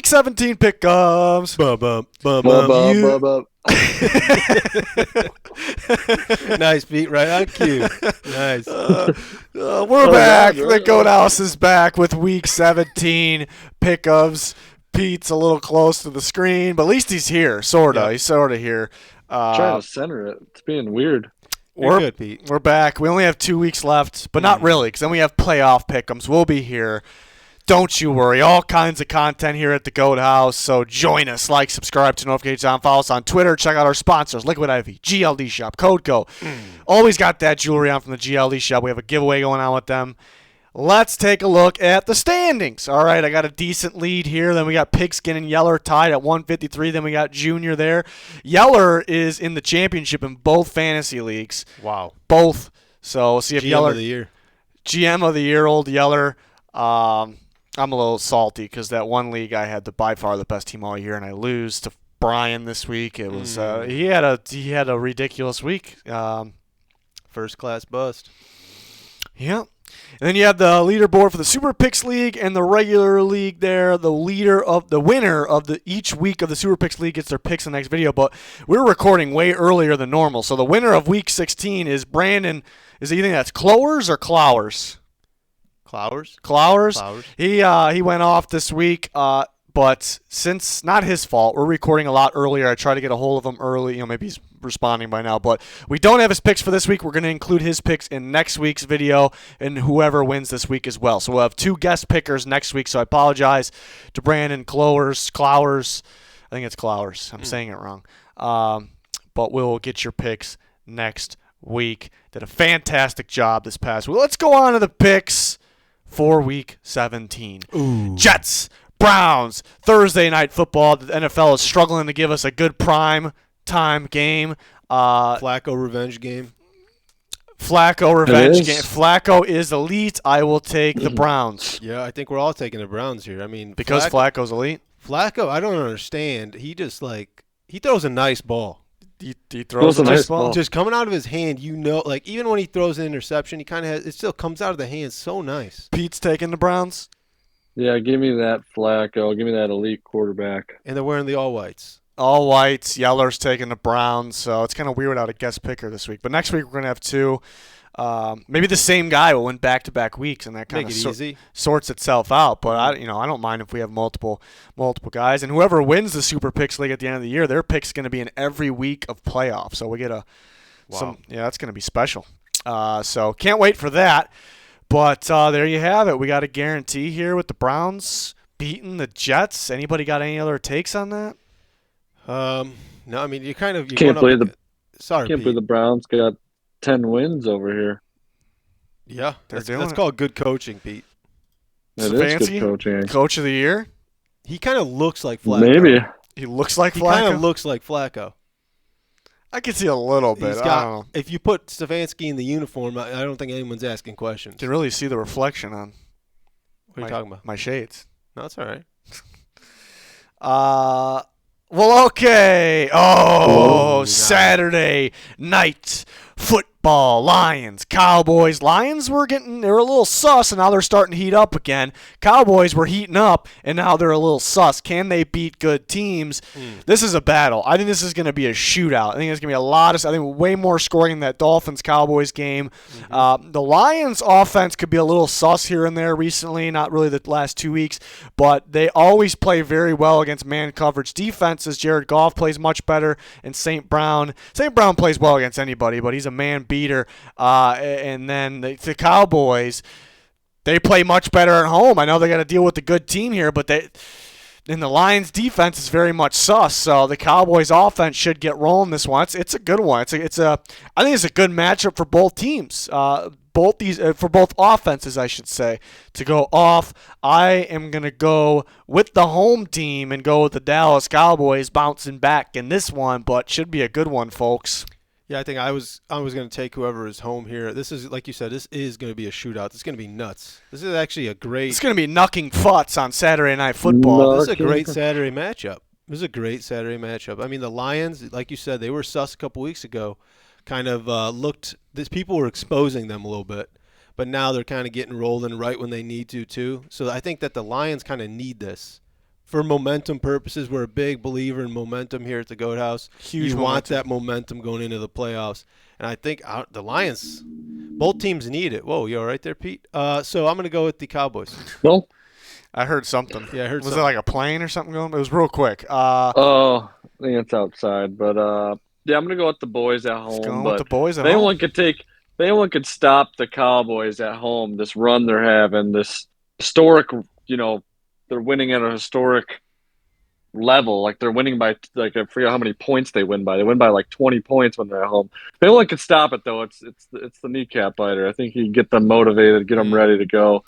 Week 17 pick-ups. Bum, bum, bum, Bub, bum. bub, bub, bub. Nice, Pete. Right on cue. Nice. We're back. God, The Goat House is back with Week 17 pick-ups. Pete's a little close to the screen, but at least he's here, sort of. Yeah. He's sort of here. Trying to center it. It's being weird. You're good, Pete. We're back. We only have 2 weeks left, but not really, because then we have playoff pick-ems. We'll be here. Don't you worry. All kinds of content here at the Goat House, so join us. Like, subscribe to notifications on. Follow us on Twitter. Check out our sponsors, Liquid IV, GLD Shop, Code Go. Always got that jewelry on from the GLD Shop. We have a giveaway going on with them. Let's take a look at the standings. All right, I got a decent lead here. Then we got Pigskin and Yeller tied at 153. Then we got Junior there. Yeller is in the championship in both fantasy leagues. Wow. Both. So we'll see if GM Yeller. of the year. GM of the year, old Yeller. I'm a little salty because that one league I had by far the best team all year, and I lose to Brian this week. It was he had a ridiculous week. First class bust. Yeah. And then you have the leaderboard for the Super Picks League and the regular league there. The winner of each week of the Super Picks League gets their picks in the next video, but we're recording way earlier than normal. So the winner of Week 16 is Brandon. Is it you think that's Clowers or Clowers? Clowers. Clowers. He went off this week, but since not his fault, we're recording a lot earlier. I tried to get a hold of him early. Maybe he's responding by now, but we don't have his picks for this week. We're going to include his picks in next week's video and whoever wins this week as well. So we'll have 2 guest pickers next week. So I apologize to Brandon Clowers. I think it's Clowers. I'm saying it wrong. But we'll get your picks next week. Did a fantastic job this past week. Let's go on to the picks for Week 17. Ooh. Jets, Browns, Thursday night football. The NFL is struggling to give us a good prime time game. Flacco revenge game. Flacco revenge is. game. Flacco is elite. I will take the Browns. Yeah, I think we're all taking the Browns here. I mean, Because Flacco's elite? Flacco, I don't understand. He just he throws a nice ball. He throws a nice ball. Just coming out of his hand, even when he throws an interception, it still comes out of the hand so nice. Pete's taking the Browns. Yeah, give me that Flacco. Give me that elite quarterback. And they're wearing the all whites. All whites. Yeller's taking the Browns. So it's kind of weird without a guest picker this week. But next week we're going to have 2. Maybe the same guy will win back-to-back weeks, and that kind Make of it easy. sorts itself out. But I don't mind if we have multiple guys. And whoever wins the Super Picks League at the end of the year, their pick's going to be in every week of playoffs. So we get that's going to be special. So can't wait for that. But there you have it. We got a guarantee here with the Browns beating the Jets. Anybody got any other takes on that? No, I mean you Can't believe Pete. the Browns got 10 wins over here. Yeah, They're that's doing it. called good coaching, Pete. It's It is fancy. good coaching. Coach of the year? He kind of looks like Flacco. Maybe. He looks like He kind Flacco. of looks like Flacco. I can see a little bit. He's I got. don't know. If you put Stefanski in the uniform, I don't think anyone's asking questions. You can really see the reflection on What are you talking about? my shades. No, it's all right. Well, okay. Oh, nice. Saturday night football. Lions, Cowboys. Lions were a little sus, and now they're starting to heat up again. Cowboys were heating up, and now they're a little sus. Can they beat good teams? This is a battle. I think this is going to be a shootout. I think it's going to be I think way more scoring in that Dolphins-Cowboys game. The Lions' offense could be a little sus here and there recently, not really the last 2 weeks, but they always play very well against man coverage defenses. Jared Goff plays much better, and St. Brown plays well against anybody, but he's a man beater. And then the Cowboys, they play much better at home. I know they got to deal with the good team here, but the Lions' defense is very much sus. So the Cowboys' offense should get rolling this one. It's a good one. I think it's a good matchup for both teams. For both offenses, I should say, to go off. I am going to go with the home team and go with the Dallas Cowboys bouncing back in this one, but should be a good one, folks. Yeah, I think I was going to take whoever is home here. This is, like you said, this is going to be a shootout. This is going to be nuts. This is actually a great. It's going to be knucking futz on Saturday Night Football. This is a great Saturday matchup. I mean, the Lions, like you said, they were sus a couple weeks ago. Kind of people were exposing them a little bit, but now they're kind of getting rolling right when they need to too. So I think that the Lions kind of need this. for momentum purposes. We're a big believer in momentum here at the Goat House. Huge You want momentum. that momentum going into the playoffs. And I think the Lions, both teams need it. Whoa, you all right there, Pete? So I'm going to go with the Cowboys. No. I heard something. Yeah, I heard Was something. it like a plane or something going? It was real quick. Oh, I think it's outside, but yeah, I'm gonna go with the boys at home. Going But with the boys at if home. anyone could stop the Cowboys at home. This run they're having, this historic, they're winning at a historic level. Like they're winning by I forget how many points they win by. They win by like 20 points when they're at home. If anyone could stop it though, it's the kneecap biter. I think he can get them motivated, get them ready to go.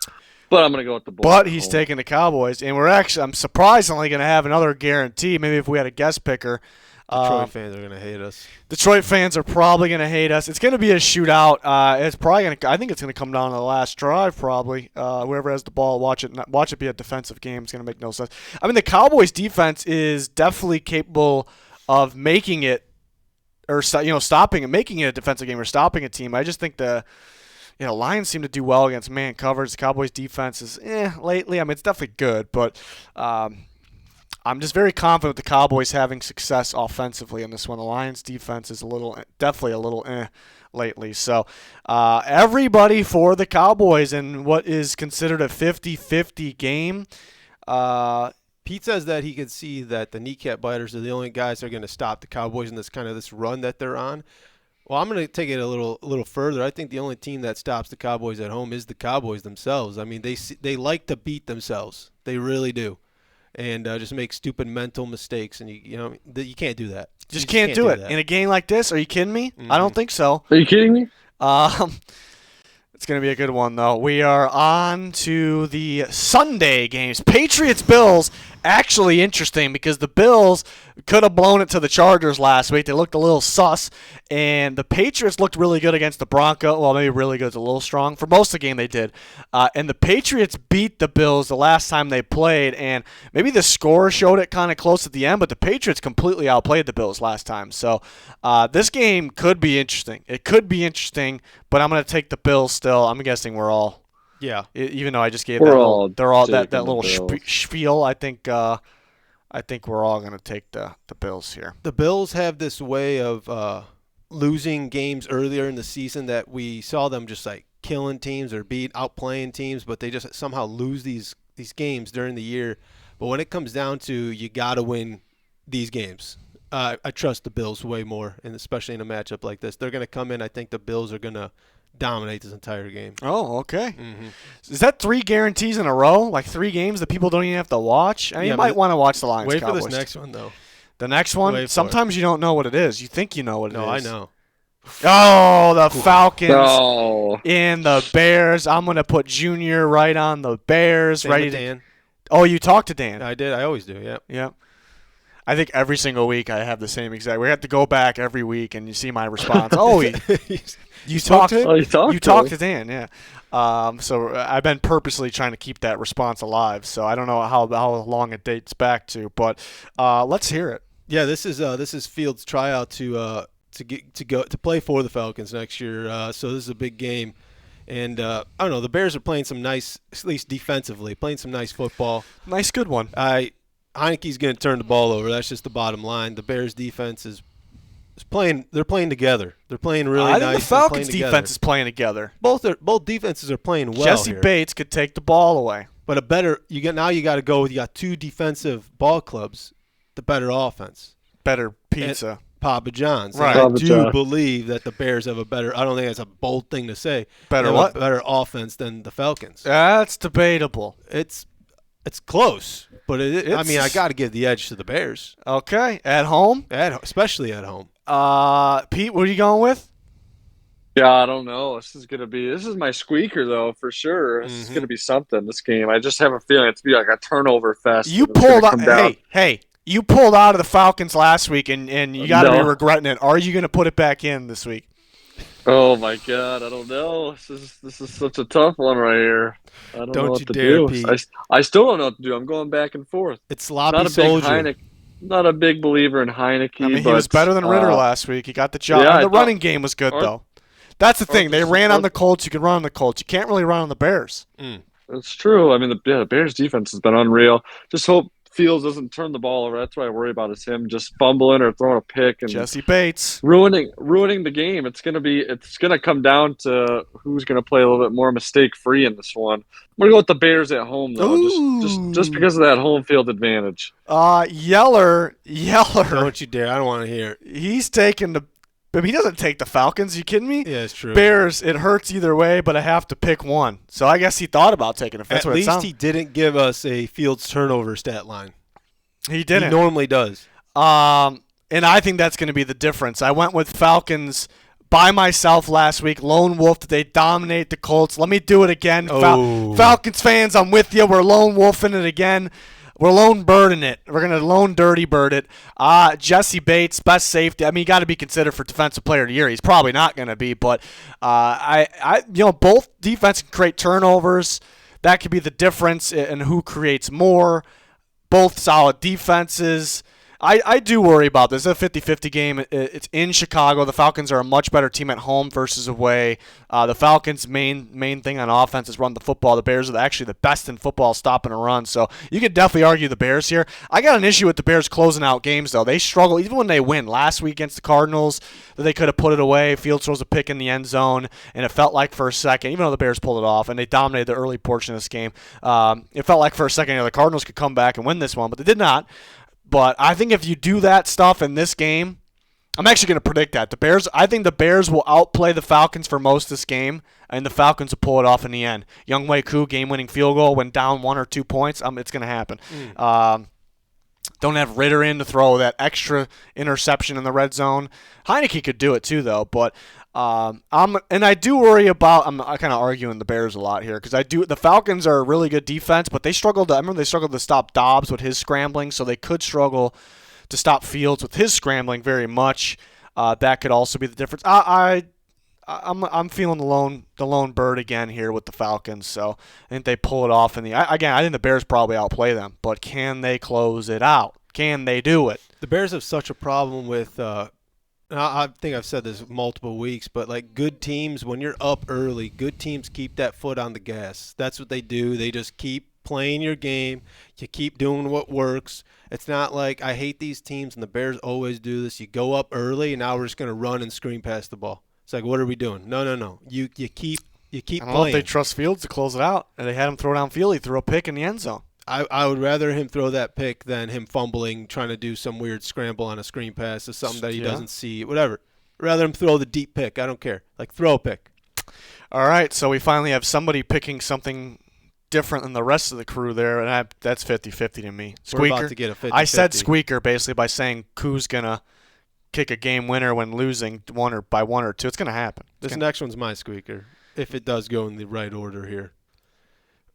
But I'm going to go with the boys. But he's taking the Cowboys, and I'm surprisingly going to have another guarantee. Maybe if we had a guest picker. Detroit fans are going to hate us. Detroit fans are probably going to hate us. It's going to be a shootout. It's probably going to. I think it's going to come down to the last drive. Probably whoever has the ball, watch it be a defensive game. It's going to make no sense. I mean, the Cowboys' defense is definitely capable of making it, or stopping it, making it a defensive game or stopping a team. I just think Lions seem to do well against man coverage. The Cowboys' defense is lately. I mean, it's definitely good, but I'm just very confident with the Cowboys having success offensively in this one. The Lions' defense is definitely a little lately. So everybody for the Cowboys in what is considered a 50-50 game. Pete says that he can see that the kneecap biters are the only guys that are going to stop the Cowboys in this run that they're on. Well, I'm going to take it a little further. I think the only team that stops the Cowboys at home is the Cowboys themselves. I mean, they like to beat themselves. They really do, and just make stupid mental mistakes. And you can't do that. You just can't do it in a game like this. Are you kidding me? Mm-hmm. I don't think so. Are you kidding me? It's going to be a good one, though. We are on to the Sunday games. Patriots-Bills, actually interesting because the Bills could have blown it to the Chargers last week. They looked a little sus, and the Patriots looked really good against the Broncos. Well, maybe really good is a little strong. For most of the game, they did. And the Patriots beat the Bills the last time they played, and maybe the score showed it kind of close at the end, but the Patriots completely outplayed the Bills last time. So this game could be interesting. It could be interesting, but I'm going to take the Bills still. I'm guessing we're all. Yeah. Even though I just gave We're that all that little taking the Bills. spiel, I think we're all going to take the Bills here. The Bills have this way of losing games earlier in the season that we saw them just like killing teams or outplaying teams, but they just somehow lose these games during the year. But when it comes down to you got to win these games. I trust the Bills way more, and especially in a matchup like this. They're going to come in. I think the Bills are going to dominate this entire game. Oh, okay. Mm-hmm. Is that 3 guarantees in a row? Like 3 games that people don't even have to watch? I mean, you might want to watch the Lions Wait Cowboys. for this next one, though. The next one? Sometimes you don't know what it is. You think you know what it is. No, I know. Oh, the Falcons No. and the Bears. I'm going to put Junior right on the Bears. Same ready with to. Dan. Oh, you talked to Dan. I did. I always do, yeah. Yeah. I think every single week I have the same exact. We have to go back every week and you see my response. Oh, you talked to him? Oh, you talked to Dan, yeah. So I've been purposely trying to keep that response alive. So I don't know how long it dates back to, but let's hear it. Yeah, this is Fields' tryout to play for the Falcons next year. So this is a big game, and I don't know. The Bears are playing some nice, at least defensively, playing some nice football. Nice, good one. Heineke's going to turn the ball over. That's just the bottom line. The Bears' defense is playing. They're playing together. They're playing really nice. I think the Falcons' defense is playing together. Both defenses are playing well. Jesse here. Bates could take the ball away. But you got to go with, you got 2 defensive ball clubs, the better offense. Better pizza. And Papa John's. Right. I Papa do John. believe that the Bears have I don't think that's a bold thing to say. Better They have what? a better offense than the Falcons. That's debatable. It's close, but I mean, I got to give the edge to the Bears. Okay, at home? Especially at home. Pete, what are you going with? Yeah, I don't know. This is my squeaker though, for sure. This is gonna be something. This game, I just have a feeling it's gonna be like a turnover fest. You and it's gonna pulled out. come down. Hey, you pulled out of the Falcons last week, and you got to be No. regretting it. Are you going to put it back in this week? Oh my God, I don't know. This is such a tough one right here. I don't know Don't what you to dare, do. Pete. I still don't know what to do. I'm going back and forth. It's sloppy Not a big soldier. Heineke. Not a big believer in Heineke. I mean, he but, was better than Ritter last week. He got the job. yeah, And I the thought- running game was good, though. That's the thing. They ran on the Colts. You can run on the Colts. You can't really run on the Bears. That's true. I mean, the Bears defense has been unreal. Just hope Fields doesn't turn the ball over. That's what I worry about is him just fumbling or throwing a pick and Jesse Bates ruining the game. It's gonna come down to who's gonna play a little bit more mistake free in this one. I'm gonna go with the Bears at home though, just because of that home field advantage. Yeller. Don't you dare! I don't want to hear it. He's taking the. I mean, he doesn't take the Falcons. You kidding me? Yeah, it's true. Bears. It hurts either way, but I have to pick one. So I guess he thought about taking it. That's At what it least sounds. he didn't give us a Fields turnover stat line. He didn't. He normally does. And I think that's going to be the difference. I went with Falcons by myself last week. Lone wolf. They dominate the Colts. Let me do it again. Oh. Falcons fans, I'm with you. We're lone wolfing it again. We're lone birding it. We're going to lone dirty bird it. Jesse Bates, best safety. I mean, you got to be considered for Defensive Player of the Year. He's probably not going to be, but both defense can create turnovers. That could be the difference in who creates more. Both solid defenses. I do worry about this. It's a 50-50 game. It's in Chicago. The Falcons are a much better team at home versus away. The Falcons' main thing on offense is run the football. The Bears are actually the best in football stopping a run. So you could definitely argue the Bears here. I got an issue with the Bears closing out games, though. They struggle, even when they win. Last week against the Cardinals, that they could have put it away. Fields throws a pick in the end zone, and it felt like for a second, even though the Bears pulled it off, and they dominated the early portion of this game, it felt like for a second the Cardinals could come back and win this one, but they did not. But I think if you do that stuff in this game, I'm actually going to predict that. I think the Bears will outplay the Falcons for most of this game, and the Falcons will pull it off in the end. Younghoe Koo, game-winning field goal, when down 1 or 2 points, it's going to happen. Don't have Ritter in to throw that extra interception in the red zone. Heineke could do it too, though. But I do worry about. I'm kind of arguing the Bears a lot here because the Falcons are a really good defense, but they struggled. I remember they struggled to stop Dobbs with his scrambling, so they could struggle to stop Fields with his scrambling very much. That could also be the difference. I'm feeling the lone bird again here with the Falcons, so I think they pull it off I think the Bears probably outplay them, but can they close it out? Can they do it? The Bears have such a problem with I think I've said this multiple weeks, but like good teams, when you're up early, good teams keep that foot on the gas. That's what they do. They just keep playing your game. You keep doing what works. It's not like I hate these teams, and the Bears always do this. You go up early, and now we're just going to run and screen past the ball. It's like, what are we doing? No. You keep I don't playing. know if they trust Fields to close it out, and they had him throw downfield. He threw a pick in the end zone. I would rather him throw that pick than him fumbling, trying to do some weird scramble on a screen pass or something that he doesn't see. Whatever. Rather him throw the deep pick. I don't care. Like, throw a pick. All right, so we finally have somebody picking something different than the rest of the crew there, and that's 50-50 to me. Squeaker. We're about to get a 50-50. I said squeaker basically by saying Koo's going to kick a game winner when losing by 1 or 2. It's going to happen. This next one's my squeaker, if it does go in the right order here.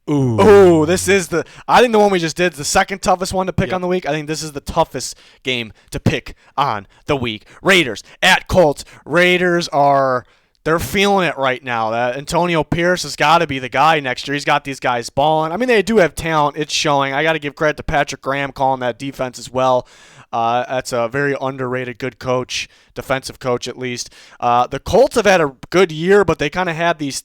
Ooh, this is I think the one we just did is the second toughest one to pick on the week. I think this is the toughest game to pick on the week. Raiders at Colts. Raiders they're feeling it right now. That Antonio Pierce has got to be the guy next year. He's got these guys balling. I mean, they do have talent. It's showing. I got to give credit to Patrick Graham calling that defense as well. That's a very underrated good coach, defensive coach at least. The Colts have had a good year, but they kind of have these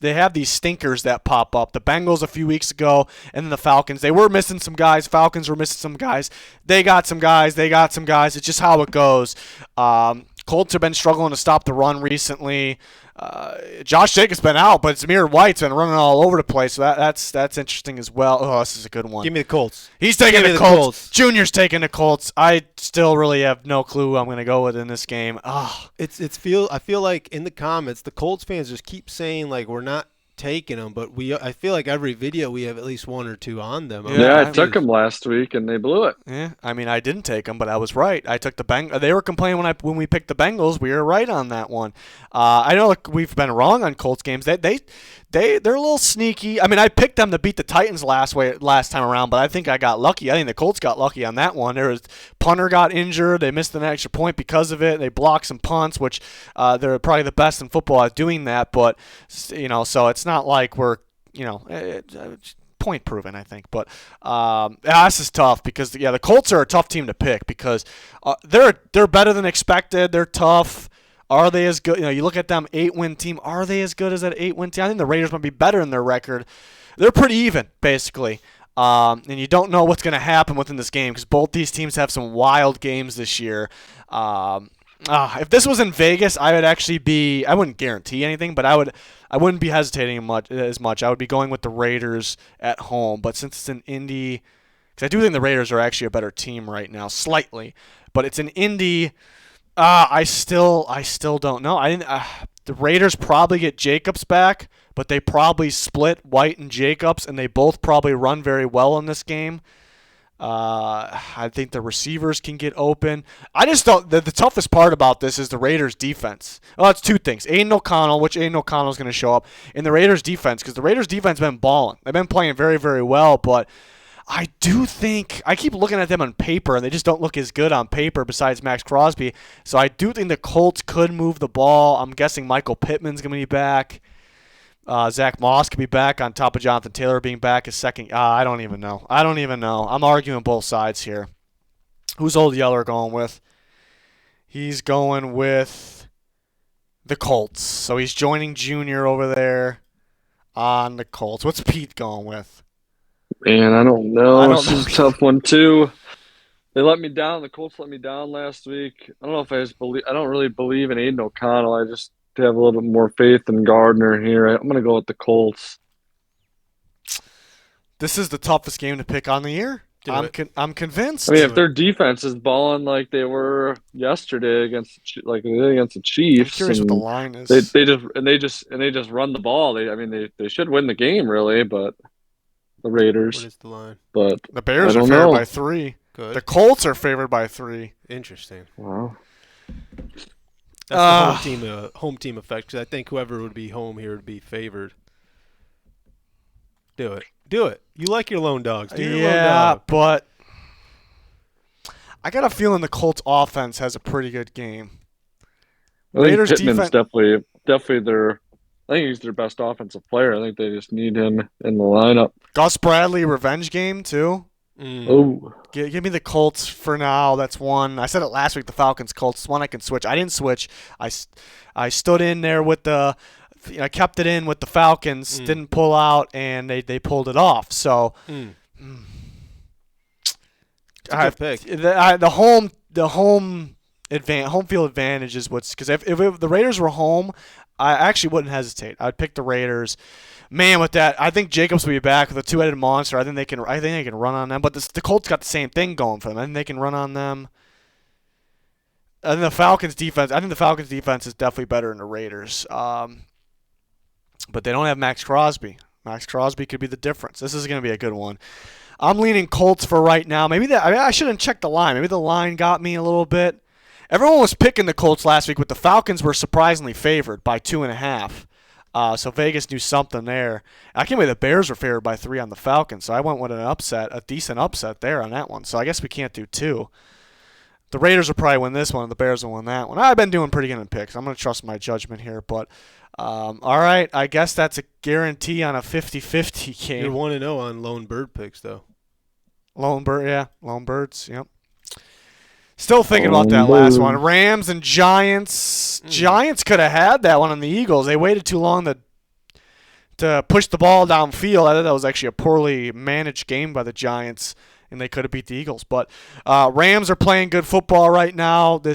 stinkers that pop up. The Bengals a few weeks ago, and then the Falcons. They were missing some guys. Falcons were missing some guys. They got some guys. It's just how it goes. Colts have been struggling to stop the run recently. Josh Jacobs been out, but Zamir White's been running all over the place. So that's interesting as well. Oh, this is a good one. Give me the Colts. He's taking the Colts. Junior's taking the Colts. I still really have no clue who I'm going to go with in this game. Oh. I feel like in the comments the Colts fans just keep saying like we're not taking them, but I feel like every video we have at least 1 or 2 on them. I took them last week and they blew it. Yeah, I mean I didn't take them, but I was right. I took the Bengals. They were complaining when we picked the Bengals. We were right on that one. I know we've been wrong on Colts games. They're a little sneaky. I mean, I picked them to beat the Titans last time around, but I think I got lucky. I think the Colts got lucky on that one. Punter got injured. They missed an extra point because of it. They blocked some punts, which they're probably the best in football at doing that. But so it's not like we're point proven, I think. But this is tough because the Colts are a tough team to pick because they're better than expected. They're tough. Are they as good? You look at them, 8-win team. Are they as good as that 8-win team? I think the Raiders might be better in their record. They're pretty even, basically. And you don't know what's going to happen within this game because both these teams have some wild games this year. If this was in Vegas, I wouldn't guarantee anything, but I wouldn't be hesitating as much. I would be going with the Raiders at home. But since it's in Indy, because I do think the Raiders are actually a better team right now, slightly. But it's in Indy. I still don't know. The Raiders probably get Jacobs back, but they probably split White and Jacobs, and they both probably run very well in this game. I think the receivers can get open. I just don't. The toughest part about this is the Raiders' defense. Well, it's two things: Aiden O'Connell, which Aiden O'Connell is going to show up, and the Raiders' defense, because the Raiders' defense has been balling. They've been playing very, very well, but I do think I keep looking at them on paper, and they just don't look as good on paper. Besides Max Crosby, so I do think the Colts could move the ball. I'm guessing Michael Pittman's going to be back. Zach Moss could be back on top of Jonathan Taylor being back as second. I don't even know. I'm arguing both sides here. Who's Old Yeller going with? He's going with the Colts. So he's joining Junior over there on the Colts. What's Pete going with? Man, I don't know. This is a tough one too. They let me down. The Colts let me down last week. I don't know if I don't really believe in Aiden O'Connell. I just have a little bit more faith in Gardner here. I'm going to go with the Colts. This is the toughest game to pick on the year. I'm convinced. I mean, if their defense is balling like they were yesterday against the Chiefs, I'm curious what the line is. They just run the ball. They should win the game really, but the Raiders. What is the line? But the Bears are favored by 3. Good. The Colts are favored by 3. Interesting. Wow. That's the home team effect, because I think whoever would be home here would be favored. Do it. You like your lone dogs. Do your lone dog. But I got a feeling the Colts offense has a pretty good game. Raiders defense definitely their. I think he's their best offensive player. I think they just need him in the lineup. Gus Bradley revenge game too. Oh, give me the Colts for now. That's one. I said it last week. The Falcons, Colts. One I can switch. I didn't switch. I stood in there with the. I kept it in with the Falcons. Didn't pull out, and they pulled it off. So, pick. The home field advantage is what's, because if the Raiders were home, I actually wouldn't hesitate. I'd pick the Raiders. Man, with that, I think Jacobs will be back with a two-headed monster. I think they can run on them. But the Colts got the same thing going for them. I think they can run on them. And the Falcons defense. I think the Falcons defense is definitely better than the Raiders. But they don't have Max Crosby. Max Crosby could be the difference. This is going to be a good one. I'm leaning Colts for right now. I shouldn't check the line. Maybe the line got me a little bit. Everyone was picking the Colts last week, but the Falcons were surprisingly favored by 2.5. So Vegas knew something there. I can't believe the Bears were favored by 3 on the Falcons, so I went with a decent upset there on that one. So I guess we can't do 2. The Raiders will probably win this one, and the Bears will win that one. I've been doing pretty good in picks. I'm going to trust my judgment here. But, all right, I guess that's a guarantee on a 50-50 game. You're 1-0 on lone bird picks, though. Lone birds, yep. Still thinking about that last one. Rams and Giants. Giants could have had that one on the Eagles. They waited too long to push the ball downfield. I thought that was actually a poorly managed game by the Giants, and they could have beat the Eagles. But Rams are playing good football right now. Let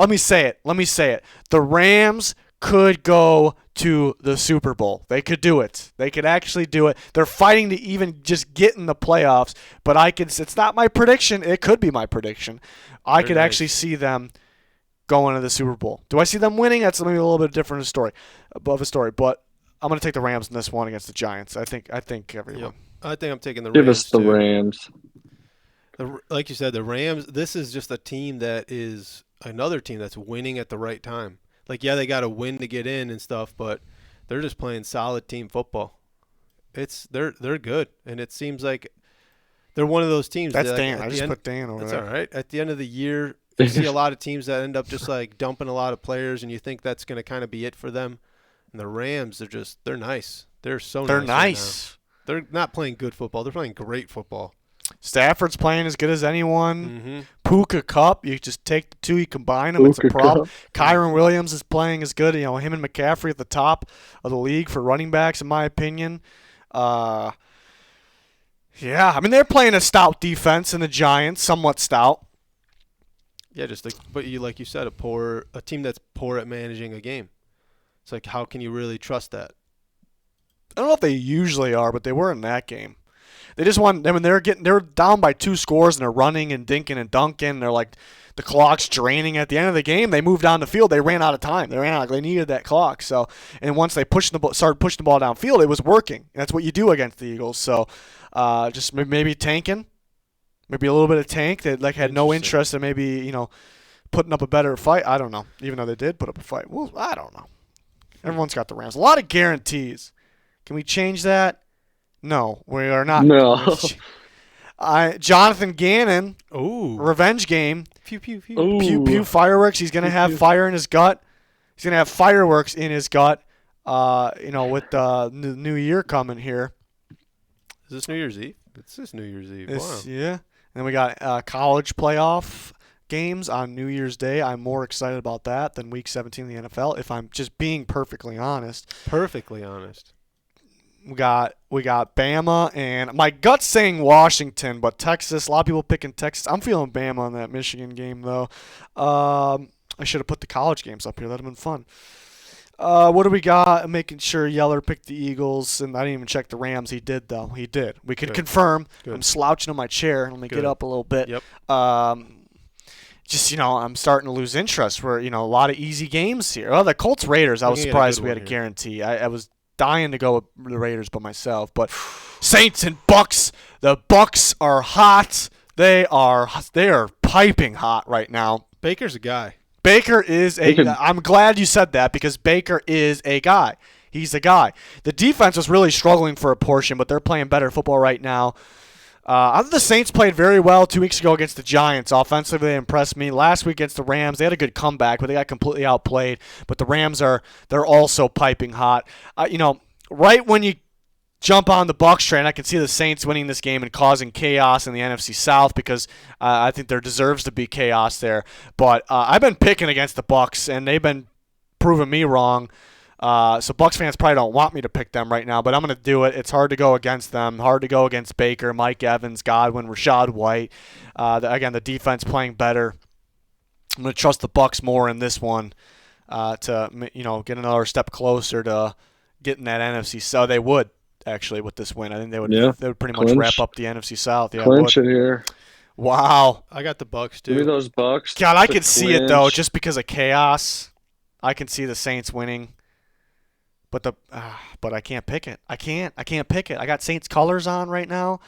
me say it. The Rams could go to the Super Bowl. They could do it. They could actually do it. They're fighting to even just get in the playoffs, but it's not my prediction. It could be my prediction. I could actually see them going to the Super Bowl. Do I see them winning? That's maybe a little bit different story, but I'm going to take the Rams in this one against the Giants. I think everyone. Yep. I think I'm taking the Rams. Give us the too. Rams. Like you said, the Rams, this is just a team that is another team that's winning at the right time. Like, yeah, they got to win to get in and stuff, but they're just playing solid team football. They're good, and it seems like they're one of those teams. That's Dan. I just put Dan over there. That's all right. At the end of the year, you see a lot of teams that end up just like dumping a lot of players, and you think that's going to kind of be it for them. And the Rams, they're nice. They're so nice. They're nice. Right, they're not playing good football. They're playing great football. Stafford's playing as good as anyone. Mm-hmm. Puka Cup, you just take the two, you combine them. It's a problem. Kyron Williams is playing as good. Him and McCaffrey at the top of the league for running backs, in my opinion. Yeah, I mean they're playing a stout defense, and the Giants somewhat stout. Yeah, but like you said, a team that's poor at managing a game. It's like, how can you really trust that? I don't know if they usually are, but they were in that game. They just won. I mean, they're down by 2 scores, and they're running and dinking and dunking. They're like the clock's draining at the end of the game. They moved down the field. They ran out of time. They needed that clock. So, and once they started pushing the ball downfield, it was working. That's what you do against the Eagles. So, just maybe tanking, maybe a little bit of tank. They had no interest in maybe putting up a better fight. I don't know. Even though they did put up a fight, well, I don't know. Everyone's got the Rams. A lot of guarantees. Can we change that? No, we are not. No. Jonathan Gannon, revenge game. Pew, pew, pew. Ooh. Pew, pew, fireworks. He's going to have fire in his gut. He's going to have fireworks in his gut, with the new year coming here. Is this New Year's Eve? It's this New Year's Eve. Wow. Yeah. And then we got college playoff games on New Year's Day. I'm more excited about that than Week 17 in the NFL, if I'm just being perfectly honest. Perfectly honest. We got Bama, and my gut's saying Washington, but Texas. A lot of people picking Texas. I'm feeling Bama on that Michigan game, though. I should have put the college games up here. That'd have been fun. What do we got? I'm making sure Yeller picked the Eagles, and I didn't even check the Rams. He did, though. He did. We could confirm. Good. I'm slouching on my chair. Let me get up a little bit. Yep. I'm starting to lose interest. We're, a lot of easy games here. Oh, the Colts Raiders. I was surprised we had a guarantee. I was dying to go with the Raiders by myself, but Saints and Bucks. The Bucks are hot. They are piping hot right now. Baker's a guy. Baker is I'm glad you said that, because Baker is a guy. He's a guy. The defense was really struggling for a portion, but they're playing better football right now. The Saints played very well 2 weeks ago against the Giants. Offensively, they impressed me. Last week against the Rams, they had a good comeback, but they got completely outplayed. But the Rams they're also piping hot. Right when you jump on the Bucs train, I can see the Saints winning this game and causing chaos in the NFC South, because I think there deserves to be chaos there. But I've been picking against the Bucs, and they've been proving me wrong. So Bucs fans probably don't want me to pick them right now, but I'm going to do it. It's hard to go against them. Hard to go against Baker, Mike Evans, Godwin, Rashad White. Again, the defense playing better. I'm going to trust the Bucs more in this one to get another step closer to getting that NFC. So they would actually with this win. I think they would. Yeah. They would pretty much wrap up the NFC South. Yeah, clinch it here. Wow. I got the Bucks too. Give me those Bucks. God, I could see it though, just because of chaos. I can see the Saints winning. But I can't pick it. I can't pick it. I got Saints colors on right now.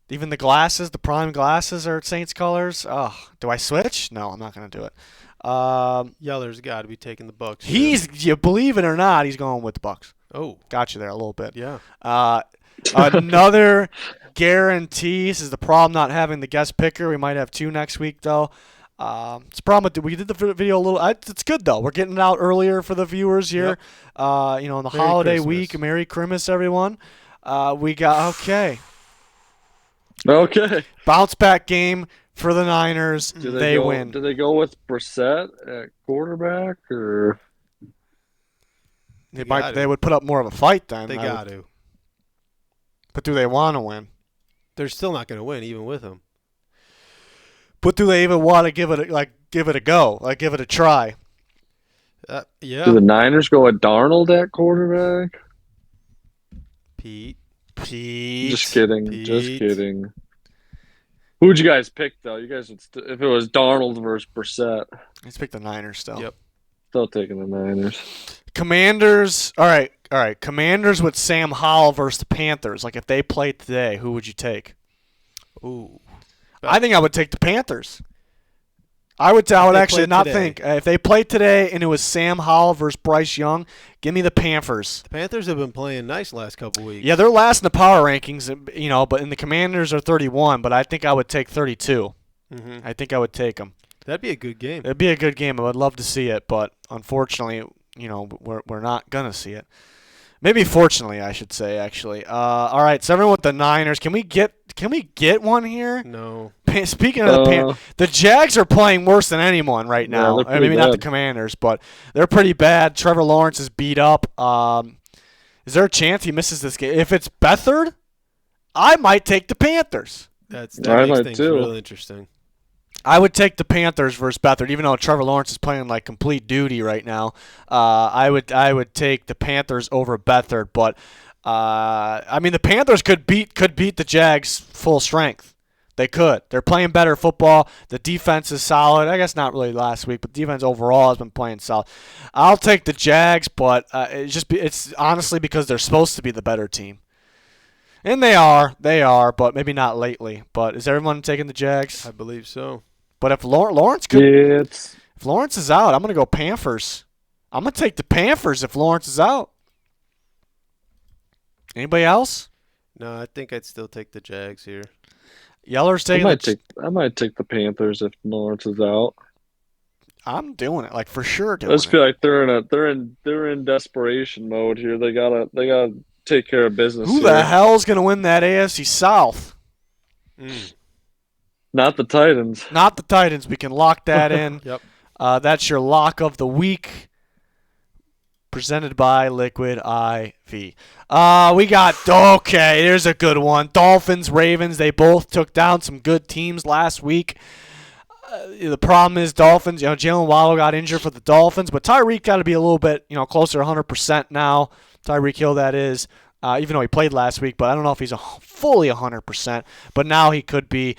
Even the glasses, the prime glasses are Saints colors. Oh, do I switch? No, I'm not going to do it. Yeller's got to be taking the Bucks. You believe it or not, he's going with the Bucks. Oh, got you there a little bit. Yeah. Another guarantee. This is the problem not having the guest picker. We might have 2 next week though. It's a problem. We did the video a little. It's good though. We're getting it out earlier for the viewers here. Yep. In the Merry holiday Christmas. week. Merry Christmas, everyone. We got Okay. bounce back game for the Niners. Do They go, win. Do they go with Brissett at quarterback, or They would put up more of a fight then. They got to. But do they want to win? They're still not going to win even with him. But do they even want to give it a go, give it a try? Yeah. do the Niners go with Darnold at quarterback? Pete. Just kidding. Pete. Just kidding. Who'd you guys pick though? You guys would if it was Darnold versus Brissett, Let's pick the Niners still. Yep. still taking the Niners. Commanders. All right. Commanders with Sam Howell versus the Panthers. Like if they played today, who would you take? Ooh. I think I would take the Panthers. I would actually not think. If they played today and it was Sam Howell versus Bryce Young, give me the Panthers. The Panthers have been playing nice last couple weeks. Yeah, they're last in the power rankings, but in the Commanders are 31, but I think I would take 32. Mm-hmm. I think I would take them. That'd be a good game. It'd be a good game. I would love to see it, but unfortunately, we're not going to see it. Maybe fortunately, I should say, actually. All right, so everyone with the Niners, can we get one here? No. Speaking of the Jags are playing worse than anyone right now. they're pretty Maybe not the bad. Commanders, but they're pretty bad. Trevor Lawrence is beat up. Is there a chance he misses this game? If it's Beathard I might take the Panthers. That I makes might things too. real interesting. I would take the Panthers versus Beathard, even though Trevor Lawrence is playing like complete duty right now. I would take the Panthers over Beathard, but I mean the Panthers could beat the Jags full strength. They could. They're playing better football. The defense is solid. I guess not really last week, but defense overall has been playing solid. I'll take the Jags, but it's honestly because they're supposed to be the better team. And they are, but maybe not lately. But is everyone taking the Jags? I believe so. But if Lawrence could, Yeah, if Lawrence is out, I'm gonna go Panthers. I'm gonna take the Panthers if Lawrence is out. Anybody else? No, I think I'd still take the Jags here. Yeller's I taking might take the Panthers if Lawrence is out. I'm doing it, like for sure I doing just it. feel like they're in desperation mode here. They gotta take care of business. Who here. the hell's gonna win that AFC South? Not the Titans. Not the Titans. We can lock that in. Yep. That's your lock of the week. Presented by Liquid IV. We got, okay, there's a good one. Dolphins, Ravens, they both took down some good teams last week. The problem is Dolphins, Jalen Waddle got injured for the Dolphins, but Tyreek got to be a little bit, closer to 100% now. Tyreek Hill, that is, even though he played last week, but I don't know if he's fully 100%, but now he could be.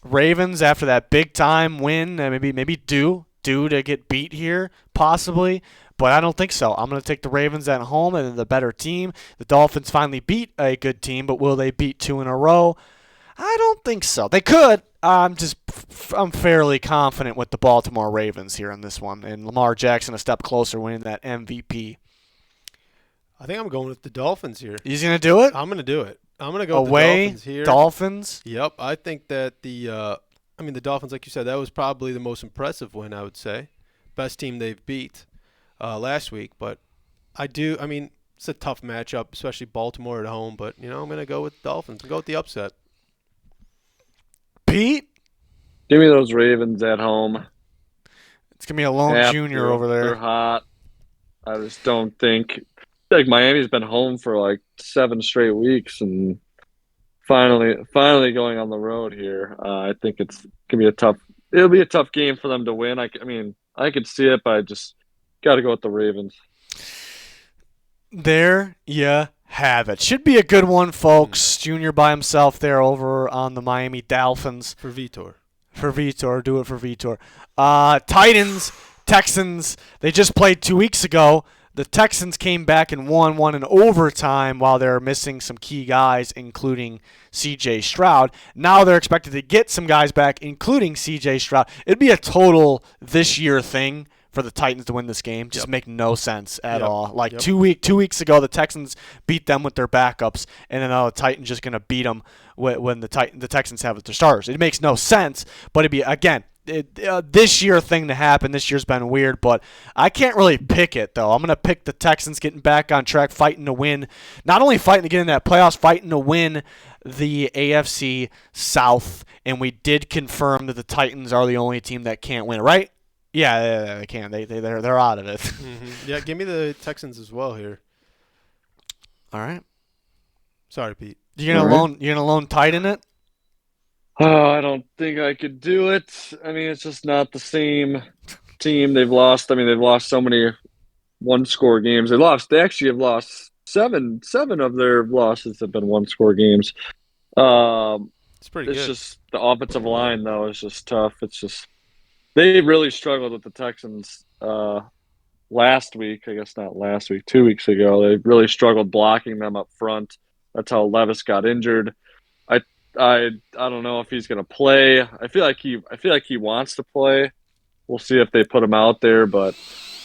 Ravens, after that big-time win, maybe due to get beat here, possibly. But I don't think so. I'm going to take the Ravens at home and the better team. The Dolphins finally beat a good team, but will they beat 2 in a row? I don't think so. They could. I'm fairly confident with the Baltimore Ravens here in this one. And Lamar Jackson a step closer winning that MVP. I think I'm going with the Dolphins here. He's going to do it? I'm going to do it. I'm going to go Away, with the Dolphins here. Dolphins? Yep. I think that the Dolphins, like you said, that was probably the most impressive win, I would say. Best team they've beat last week. But it's a tough matchup, especially Baltimore at home. But, I'm going to go with the Dolphins. Go with the upset. Pete? Give me those Ravens at home. It's going to be a lone junior over there. They're hot. I just don't think. I feel like Miami's been home for like 7 straight weeks, and finally going on the road here. I think it's gonna be it'll be a tough game for them to win. I could see it, but I just got to go with the Ravens. There you have it. Should be a good one, folks. Junior by himself there over on the Miami Dolphins. For Vitor. Do it for Vitor. Titans, Texans, they just played 2 weeks ago. The Texans came back and won in overtime while they're missing some key guys, including C.J. Stroud. Now they're expected to get some guys back, including C.J. Stroud. It'd be a total this year thing for the Titans to win this game. Just make no sense at all. Like 2 weeks ago, the Texans beat them with their backups, and then the Titans just going to beat them when the Texans have their starters. It makes no sense, but it'd be, again, this year thing to happen. This year's been weird, but I can't really pick it, though. I'm going to pick the Texans getting back on track, fighting to win. Not only fighting to get in that playoffs, fighting to win the AFC South. And we did confirm that the Titans are the only team that can't win, right? Yeah, they can. They're out of it. Mm-hmm. Yeah, give me the Texans as well here. All right. Sorry, Pete. You're gonna loan tight in it? Oh, I don't think I could do it. It's just not the same team. They've lost. They've lost so many one-score games. They actually have lost seven of their losses have been one-score games. It's pretty good. It's just the offensive line, though, is just tough. It's just they really struggled with the Texans last week. I guess not last week, 2 weeks ago. They really struggled blocking them up front. That's how Levis got injured. I don't know if he's gonna play. I feel like he wants to play. We'll see if they put him out there, but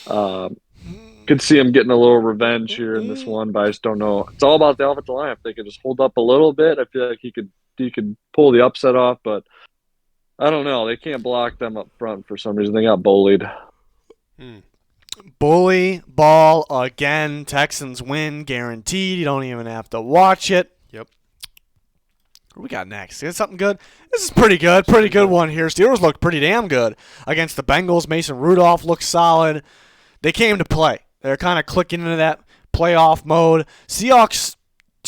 could see him getting a little revenge here in this one. But I just don't know. It's all about the offensive line. If they could just hold up a little bit, I feel like he could pull the upset off. But I don't know. They can't block them up front for some reason. They got bullied. Bully ball again. Texans win, guaranteed. You don't even have to watch it. Yep. What we got next? Is something good? This is pretty good. Pretty good one here. Steelers looked pretty damn good against the Bengals. Mason Rudolph looked solid. They came to play. They're kind of clicking into that playoff mode. Seahawks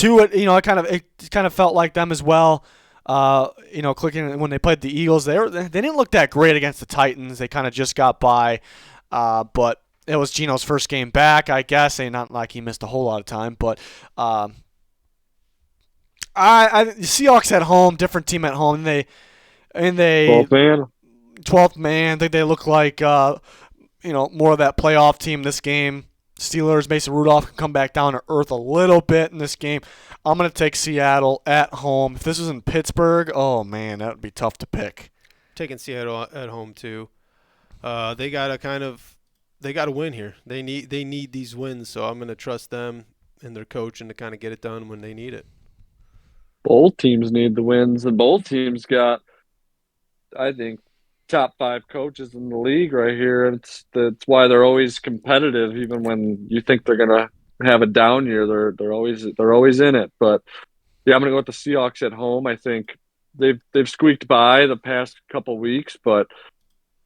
Two, it kind of felt like them as well. Clicking when they played the Eagles, they didn't look that great against the Titans. They kind of just got by, but it was Geno's first game back, I guess. Not like he missed a whole lot of time, but the Seahawks at home, different team at home. They 12th man. I think they look like more of that playoff team this game. Steelers, Mason Rudolph can come back down to earth a little bit in this game. I'm going to take Seattle at home. If this was in Pittsburgh, oh, man, that would be tough to pick. Taking Seattle at home, too. They got to win here. They need these wins, so I'm going to trust them and their coach and to kind of get it done when they need it. Both teams need the wins, and both teams got, I think, top 5 coaches in the league right here. That's why they're always competitive, even when you think they're gonna have a down year. They're always in it. But yeah, I'm gonna go with the Seahawks at home. I think they've squeaked by the past couple weeks, but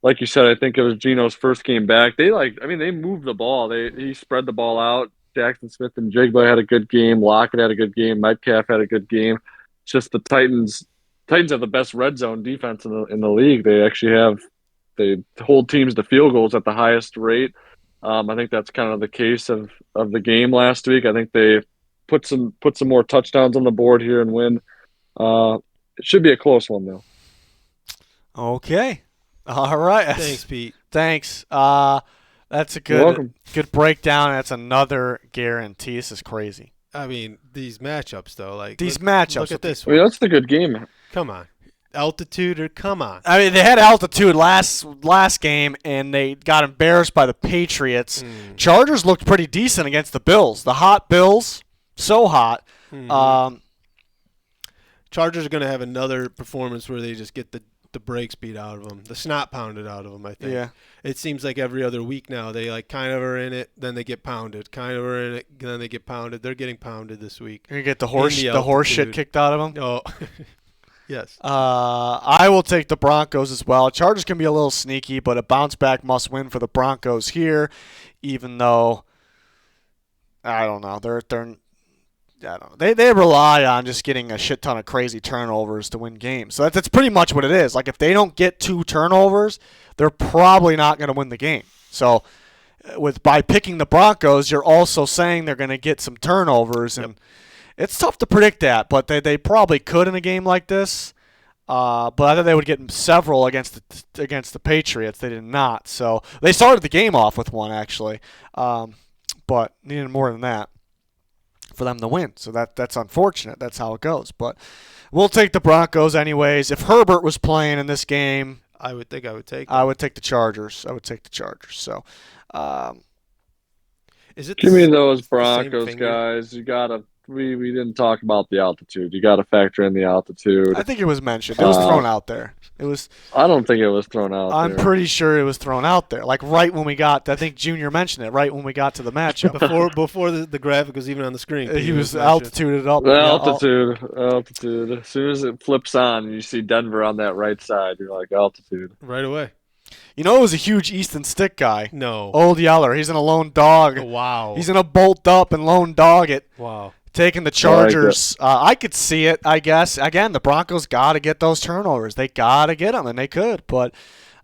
like you said, I think it was Geno's first game back. They moved the ball. He spread the ball out. Jackson Smith and Jigba had a good game. Lockett had a good game. Metcalf had a good game. It's just the Titans have the best red zone defense in the league. They hold teams to field goals at the highest rate. I think that's kind of the case of the game last week. I think they put some more touchdowns on the board here and win. It should be a close one though. Okay. All right. Thanks, Pete. Thanks. That's a good breakdown. That's another guarantee. This is crazy. I mean, these matchups, though. Look at this one. That's a good game. Come on. Altitude or come on. I mean, they had altitude last game, and they got embarrassed by the Patriots. Chargers looked pretty decent against the Bills. The hot Bills, so hot. Chargers are going to have another performance where they just get the brakes beat out of them, the snot pounded out of them, I think. Yeah. It seems like every other week now they kind of are in it, then they get pounded. Kind of are in it, then they get pounded. They're getting pounded this week. You're going to get the horse shit kicked out of them? Oh, yes. I will take the Broncos as well. Chargers can be a little sneaky, but a bounce back must win for the Broncos here, even though, I don't know, I don't know. They rely on just getting a shit ton of crazy turnovers to win games. So that's pretty much what it is. Like, if they don't get 2 turnovers, they're probably not going to win the game. So by picking the Broncos, you're also saying they're going to get some turnovers. And it's tough to predict that, but they probably could in a game like this. But I thought they would get several against the Patriots. They did not. So they started the game off with one, actually. But needed more than that for them to win. So that's unfortunate. That's how it goes. But we'll take the Broncos anyways. If Herbert was playing in this game, I would take them. I would take the Chargers. So give me those Broncos guys. You gotta we didn't talk about the altitude. You gotta factor in the altitude. I think it was mentioned. It was thrown out there. I don't think it was thrown out there. I'm pretty sure it was thrown out there. Like right when we got, I think Junior mentioned it, right when we got to the matchup. before the graphic was even on the screen. He was altituded up. Altitude. As soon as it flips on and you see Denver on that right side, you're like, altitude. Right away. You know, it was a huge Easton Stick guy. No. Old Yeller. He's in a lone dog. Wow. He's in a bolt up and lone dog it. Wow. Taking the Chargers. I could see it, I guess. Again, the Broncos got to get those turnovers. They got to get them, and they could. But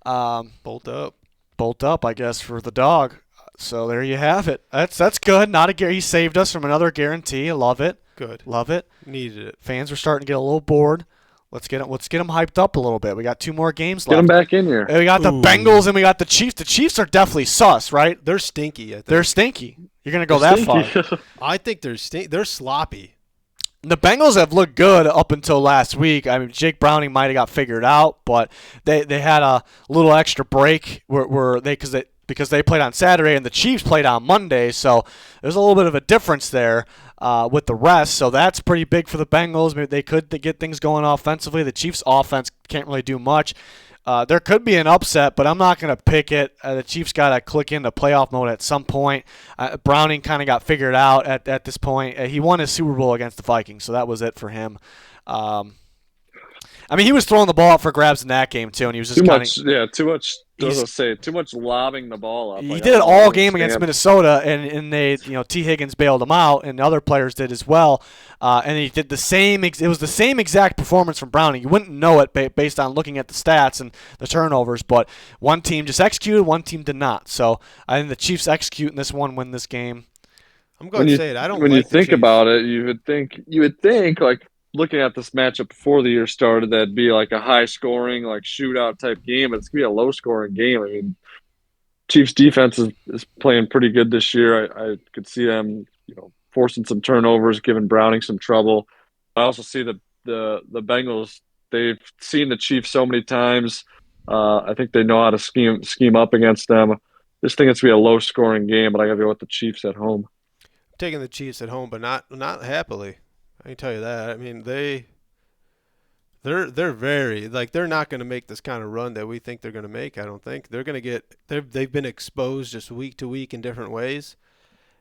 bolt up. Bolt up, I guess, for the dog. So there you have it. That's good. He saved us from another guarantee. I love it. Good. Love it. Needed it. Fans were starting to get a little bored. Let's get them hyped up a little bit. We got 2 more games left. Get them back in here. We got the Bengals and we got the Chiefs. The Chiefs are definitely sus, right? They're stinky. I think. They're stinky. You're gonna go that far? I think they're sloppy. The Bengals have looked good up until last week. I mean, Jake Browning might have got figured out, but they had a little extra break because they played on Saturday and the Chiefs played on Monday, so there's a little bit of a difference there with the rest. So that's pretty big for the Bengals. Maybe they could get things going offensively. The Chiefs' offense can't really do much. There could be an upset, but I'm not going to pick it. The Chiefs got to click into playoff mode at some point. Browning kind of got figured out at this point. He won his Super Bowl against the Vikings, so that was it for him. I mean, he was throwing the ball up for grabs in that game too, and he was just too much Doesn't say too much lobbing the ball up. He Like, did it I all don't game against understand. Minnesota, and they, T. Higgins bailed him out, and other players did as well. And he did the same. It was the same exact performance from Browning. You wouldn't know it based on looking at the stats and the turnovers, but one team just executed, one team did not. So I think the Chiefs execute in this one, win this game. I'm going to say it. I don't When like you the think Chiefs. about it, you would think like looking at this matchup before the year started, that'd be like a high scoring, like shootout type game, but it's gonna be a low scoring game. I mean, Chiefs defense is playing pretty good this year. I could see them, forcing some turnovers, giving Browning some trouble. I also see the Bengals. They've seen the Chiefs so many times. I think they know how to scheme up against them. Just think it's gonna be a low scoring game, but I gotta go with the Chiefs at home. I'm taking the Chiefs at home, but not happily. I can tell you that. I mean, they're very they're not going to make this kind of run that we think they're going to make. I don't think they're going to they've been exposed just week to week in different ways,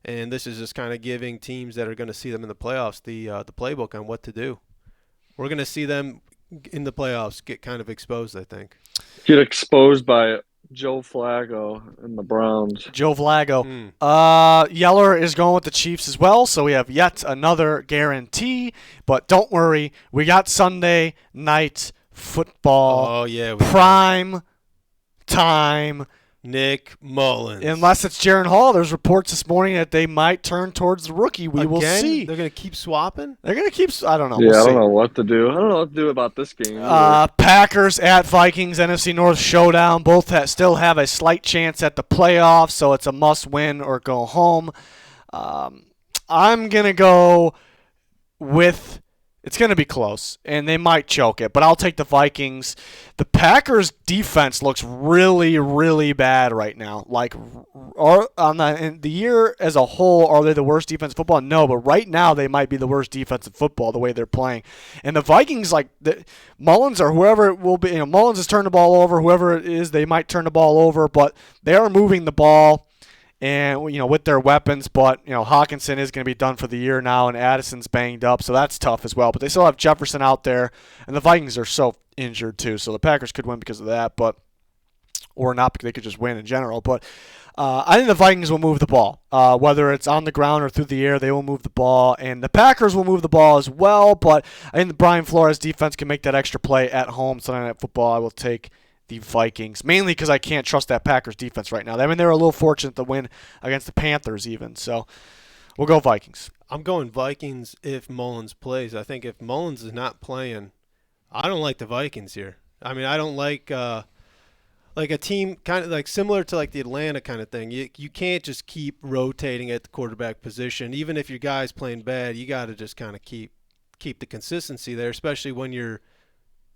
and this is just kind of giving teams that are going to see them in the playoffs the playbook on what to do. We're going to see them in the playoffs get kind of exposed, I think. Get exposed by Joe Flacco and the Browns. Joe Vlago. Yeller is going with the Chiefs as well, so we have yet another guarantee. But don't worry, we got Sunday night football. Oh yeah, prime time. Nick Mullins. Unless it's Jaron Hall, there's reports this morning that they might turn towards the rookie. We will see. They're going to keep swapping? They're going to keep. I don't know. Yeah, We'll I see. don't know what to do. I don't know what to do about this game either. Packers at Vikings, NFC North showdown. Both still have a slight chance at the playoffs, so it's a must-win or go home. I'm going to go with – it's going to be close, and they might choke it, but I'll take the Vikings. The Packers' defense looks really, really bad right now. Like, in the year as a whole, are they the worst defense in football? No, but right now they might be the worst defense in football the way they're playing. And the Vikings, Mullins or whoever it will be, Mullins has turned the ball over. Whoever it is, they might turn the ball over, but they are moving the ball. And, with their weapons, but, Hawkinson is going to be done for the year now, and Addison's banged up, so that's tough as well. But they still have Jefferson out there, and the Vikings are so injured too, so the Packers could win because of that, or not, because they could just win in general. But I think the Vikings will move the ball. Whether it's on the ground or through the air, they will move the ball, and the Packers will move the ball as well, but I think the Brian Flores defense can make that extra play at home. Sunday Night Football, I will take the Vikings, mainly because I can't trust that Packers defense right now. I mean, they were a little fortunate to win against the Panthers even, so we'll go Vikings. I'm going Vikings if Mullins plays. I think if Mullins is not playing, I don't like the Vikings here. I mean, I don't like a team kind of similar to the Atlanta kind of thing. You can't just keep rotating at the quarterback position. Even if your guy's playing bad, you got to just kind of keep the consistency there, especially when you're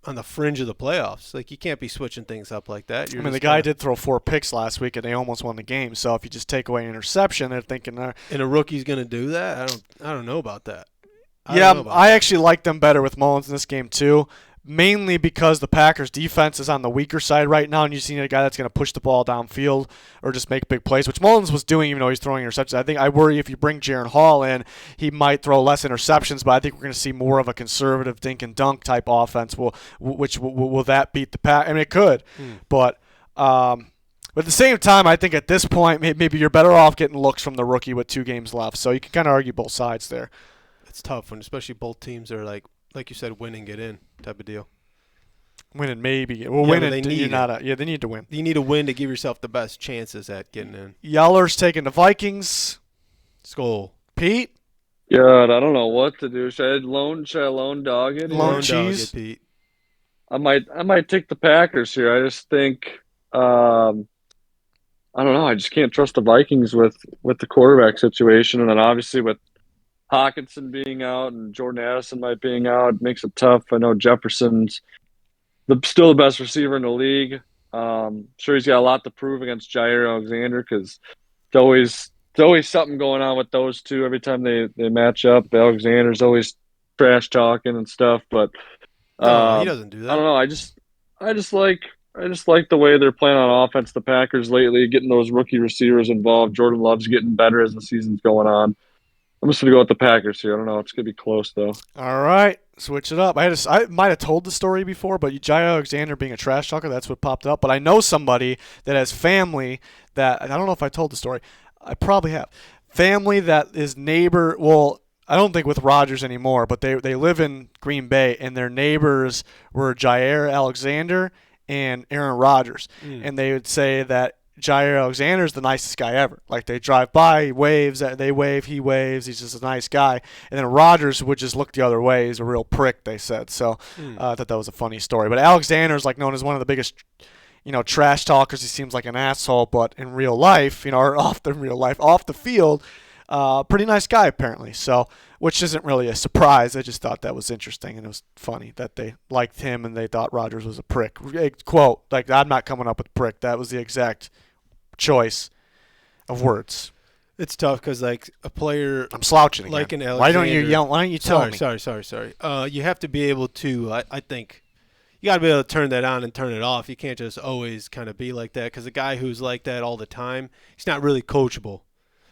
on the fringe of the playoffs. You can't be switching things up like that. The guy did throw 4 picks last week, and they almost won the game. So if you just take away interception, they're thinking and a rookie's going to do that? I don't know about that. I actually like them better with Mullins in this game too. Mainly because the Packers' defense is on the weaker side right now, and you've seen a guy that's going to push the ball downfield or just make big plays, which Mullins was doing even though he's throwing interceptions. I worry if you bring Jaron Hall in, he might throw less interceptions, but I think we're going to see more of a conservative dink and dunk type offense. Will that beat the Pack? I mean, it could, but at the same time, I think at this point, maybe you're better off getting looks from the rookie with 2 games left. So you can kind of argue both sides there. It's tough when especially both teams are like you said, winning it in type of deal. Winning maybe. Well, winning, they need they need to win. You need a win to give yourself the best chances at getting in. Yeller's taking the Vikings. Skull. Pete? God, I don't know what to do. Should I lone dog it? Lone cheese? Dog it, Pete. I might take the Packers here. I just think I don't know. I just can't trust the Vikings with the quarterback situation, and then obviously with Hawkinson being out and Jordan Addison might being out, makes it tough. I know Jefferson's still the best receiver in the league. Sure, he's got a lot to prove against Jair Alexander because it's always something going on with those two every time they match up. Alexander's always trash talking and stuff, but no, he doesn't do that. I don't know. I just like the way they're playing on offense. The Packers lately getting those rookie receivers involved. Jordan Love's getting better as the season's going on. I'm just going to go with the Packers here. I don't know. It's going to be close, though. All right. Switch it up. I might have told the story before, but Jermichael Alexander being a trash talker, that's what popped up. But I know somebody that has family that, I don't know if I told the story. I probably have. Family that is neighbor, well, I don't think with Rodgers anymore, but they live in Green Bay, and their neighbors were Jair Alexander and Aaron Rodgers. And they would say that Jair Alexander is the nicest guy ever. Like, they drive by, he waves, they wave, he waves. He's just a nice guy. And then Rodgers would just look the other way. He's a real prick, they said. So I thought that was a funny story. But Alexander is like known as one of the biggest, trash talkers. He seems like an asshole, but in real life, or off the field, pretty nice guy apparently. So, which isn't really a surprise. I just thought that was interesting, and it was funny that they liked him and they thought Rodgers was a prick. Quote, like, I'm not coming up with prick. That was the exact choice of words. It's tough because, like, a player, I'm slouching again. like an Alexander. Why don't you yell? Why don't you tell me? Sorry. You have to be able to. I think you got to be able to turn that on and turn it off. You can't just always kind of be like that, because a guy who's like that all the time, he's not really coachable.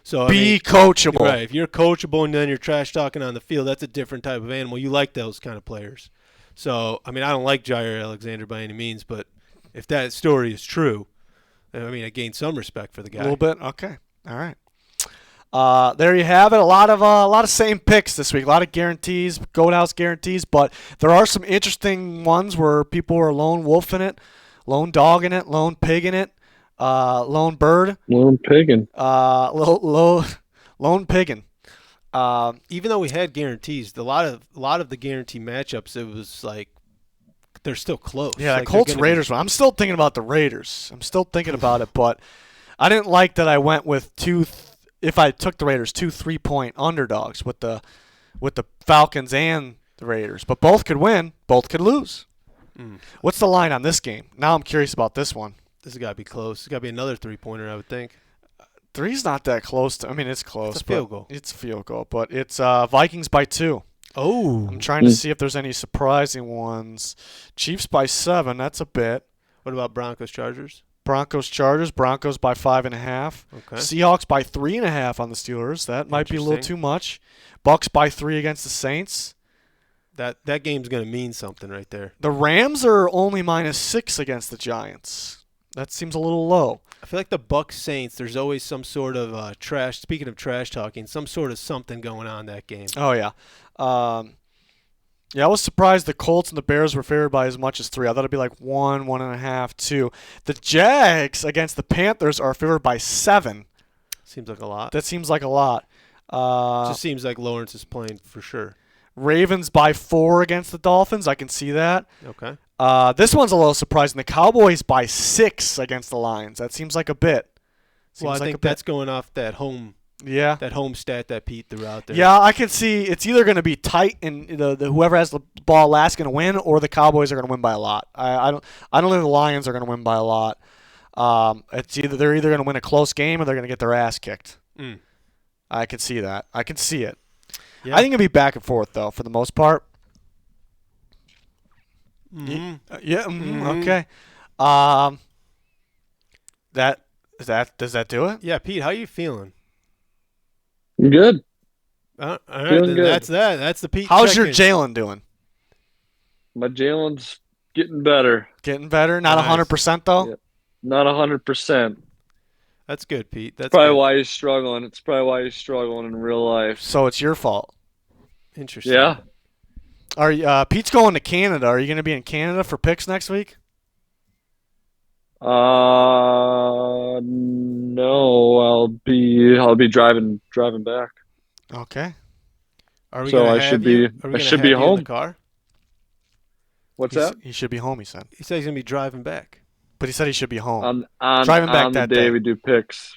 So be coachable. Right. If you're coachable and then you're trash talking on the field, that's a different type of animal. You like those kind of players. So, I don't like Jair Alexander by any means, but if that story is true, I gained some respect for the guy. A little bit. Okay. All right. There you have it. A lot of same picks this week. A lot of guarantees, Goat House guarantees, but there are some interesting ones where people are lone wolf in it, lone dog in it, lone pig in it. Lone bird. Lone piggin. Lone piggin. Even though we had guarantees, a lot of the guarantee matchups, it was like they're still close. Yeah, like Colts Raiders one. I'm still thinking about the Raiders. I'm still thinking about it, but I didn't like that I went with if I took the Raiders, 2 3-point underdogs with the Falcons and the Raiders. But both could win, both could lose. What's the line on this game? Now I'm curious about this one. This has got to be close. It's got to be another 3-pointer, I would think. 3's not that close. It's close. It's a field goal. It's a field goal, but it's Vikings by 2. Oh. I'm trying to see if there's any surprising ones. Chiefs by 7. That's a bit. What about Broncos Chargers? Broncos Chargers. Broncos by 5.5. Okay. Seahawks by 3.5 on the Steelers. That might be a little too much. Bucks by 3 against the Saints. That game's going to mean something right there. The Rams are only -6 against the Giants. That seems a little low. I feel like the Bucks Saints, there's always some sort of trash. Speaking of trash talking, some sort of something going on that game. Oh, yeah. I was surprised the Colts and the Bears were favored by as much as 3. I thought it'd be like 1, 1.5, 2. The Jags against the Panthers are favored by 7. Seems like a lot. That seems like a lot. Just seems like Lawrence is playing for sure. Ravens by 4 against the Dolphins. I can see that. Okay. This one's a little surprising. The Cowboys by 6 against the Lions. That seems like a bit. I think that's going off that home. Yeah. That home stat that Pete threw out there. Yeah, I can see it's either going to be tight and the whoever has the ball last going to win, or the Cowboys are going to win by a lot. I don't think the Lions are going to win by a lot. They're either going to win a close game or they're going to get their ass kicked. I can see that. I can see it. Yeah. I think it'll be back and forth though for the most part. Okay. Does that do it? Yeah, Pete, how you feeling? Good. All right, feeling good. That's that. That's the Pete. How's your Jalen doing? My Jalen's getting better. Getting better? Not 100% though? Yeah. Not 100%. That's good, Pete. That's probably good. why he's struggling. It's probably why he's struggling in real life. So it's your fault. Interesting. Yeah. Pete's going to Canada. Are you going to be in Canada for picks next week? No. I'll be driving back. Okay. Are we so gonna I should be home. In the car? What's that? He should be home. He said. He said he's gonna be driving back. But he said he should be home. Driving back on that the day we do picks.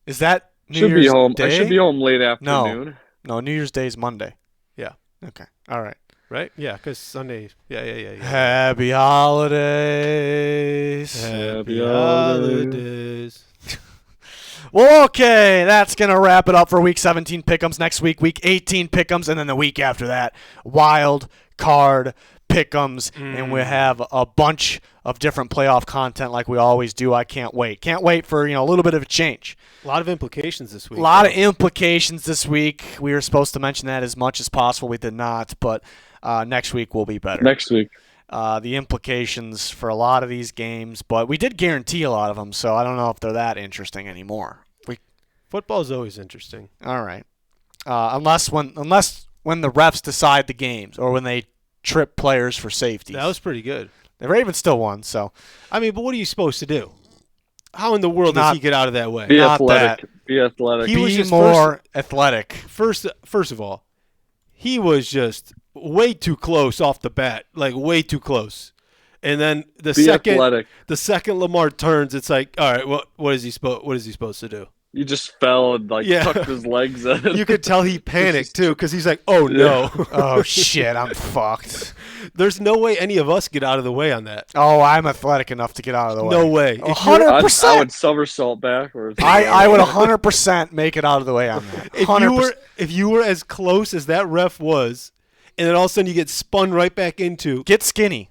Is that New should Year's be home. Day? I should be home late afternoon. No, New Year's Day is Monday. Yeah. Okay. All right. Right? Yeah, because Sunday. Yeah. Happy holidays. Happy holidays. Well, okay, that's going to wrap it up for Week 17 pick'ems. Next week, Week 18 pick'ems, and then the week after that, wild card pick'ems. pick'ems, and we have a bunch of different playoff content like we always do. I can't wait. Can't wait for a little bit of a change. A lot of implications this week. A lot of implications this week. We were supposed to mention that as much as possible. We did not, but next week will be better. Next week. The implications for a lot of these games, but we did guarantee a lot of them, so I don't know if they're that interesting anymore. Football is always interesting. All right. Unless when the refs decide the games or when they trip players for safety. That was pretty good. The Ravens still won, so. I mean, but what are you supposed to do? How in the world does he get out of that way? Be Not athletic. that. Be athletic. He was Be just more athletic. First of all, he was just way too close off the bat, like way too close. And then the second Lamar turns, it's like, all right, what is he supposed to do? He just fell and tucked his legs in. You could tell he panicked too, because he's like, "Oh no, Oh shit, I'm fucked." There's no way any of us get out of the way on that. Oh, I'm athletic enough to get out of the way. No way. 100%. I would somersault backwards. I would 100% make it out of the way on that. 100%. If you were as close as that ref was, and then all of a sudden you get spun right back into, Get skinny.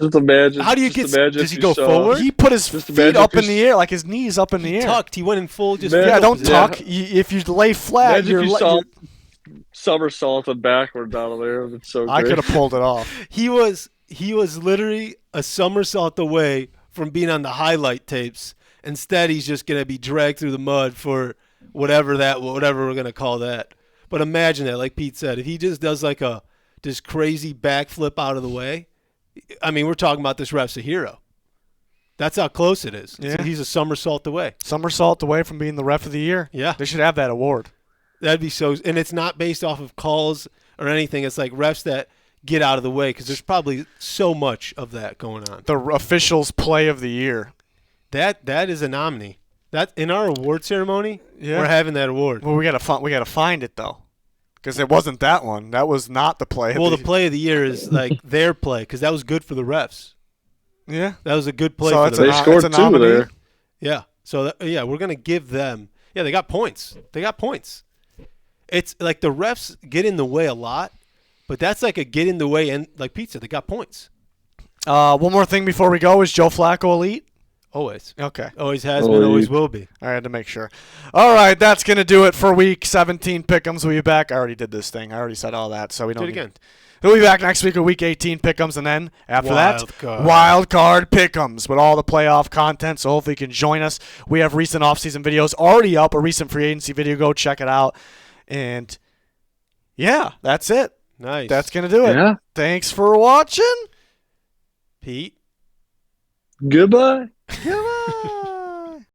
Just imagine. How do you just get? imagine Does he if go you saw- forward? He put his Just feet imagine up if in the air, like his knees up in the He air. tucked. He went in full. Just Man, Yeah, don't position. tuck. If you lay flat, Imagine you're. if you saw somersaulted backward out of there. It's so I great. could have pulled it off. He was literally a somersault away from being on the highlight tapes. Instead, he's just gonna be dragged through the mud for whatever we're gonna call that. But imagine that, like Pete said, if he just does like this crazy backflip out of the way. I mean, we're talking about this ref's a hero. That's how close it is. Yeah. He's a somersault away. Somersault away from being the ref of the year. Yeah. They should have that award. That'd be so – and it's not based off of calls or anything. It's like refs that get out of the way because there's probably so much of that going on. The officials' play of the year. That is a nominee. That in our award ceremony, Yeah. we're having that award. Well, we gotta find it though, because it wasn't that one. That was not the play. Well, the play of the year is like their play because that was good for the refs. Yeah. That was a good play So for it's the They refs. scored it's a two nominee. there. Yeah. So, we're going to give them – yeah, they got points. It's like the refs get in the way a lot, but that's like a get in the way, and like Pete said, they got points. One more thing before we go. Is Joe Flacco elite? Always. Okay. Always has been, always will be. I had to make sure. All right, that's going to do it for Week 17 Pick'ems. We'll be back. I already did this thing. I already said all that, so we don't Do it again. We'll be back next week with Week 18 Pick'ems, and then after Wild that, card. Wild Card Pick'ems with all the playoff content, so hopefully you can join us. We have recent offseason videos already up, a recent free agency video. Go check it out. And, yeah, that's it. Nice. That's going to do it. Yeah. Thanks for watching. Pete. Goodbye. Come on.